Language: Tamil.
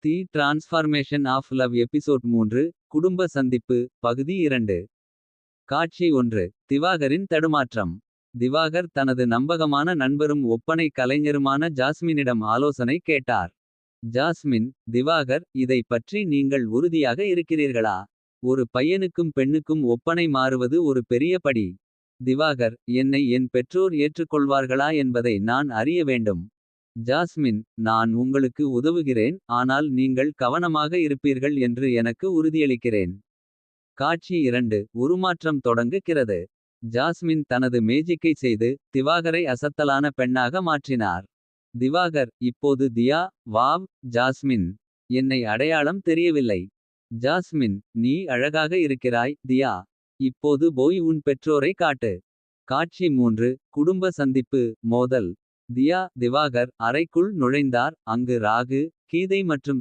The transformation of love episode 3. குடும்ப சந்திப்பு பகுதி 2. காட்சி 1. திவாகரின் தடுமாற்றம். திவாகர் தனது நம்பகமான நண்பரும் ஒப்பனை கலைஞருமான ஜாஸ்மினிடம் ஆலோசனை கேட்டார். ஜாஸ்மின், திவாகர், இதை பற்றி நீங்கள் உறுதியாக இருக்கிறீர்களா? ஒரு பையனுக்கும் பெண்ணுக்கும் ஒப்பனை மாறுவது ஒரு பெரிய படி. திவாகர், என்னை என் பெற்றோர் ஏற்றுக்கொள்வார்களா என்பதை நான் அறிய வேண்டும். ஜாஸ்மின், நான் உங்களுக்கு உதவுகிறேன், ஆனால் நீங்கள் கவனமாக இருப்பீர்கள் என்று எனக்கு உறுதியளிக்கிறேன். காட்சி 2. உருமாற்றம் தொடங்குகிறது. ஜாஸ்மின் தனது மேஜிக்கை செய்து திவாகரை அசத்தலான பெண்ணாக மாற்றினார். திவாகர், இப்போது தியா. வாவ். ஜாஸ்மின், என்னை அடையாளம் தெரியவில்லை. ஜாஸ்மின், நீ அழகாக இருக்கிறாய் தியா. இப்போது போய் உன் பெற்றோரை காட்டு. காட்சி 3. குடும்ப சந்திப்பு மோதல். தியா. திவாகர் அறைக்குள் நுழைந்தார். அங்கு ராகு, கீதை மற்றும்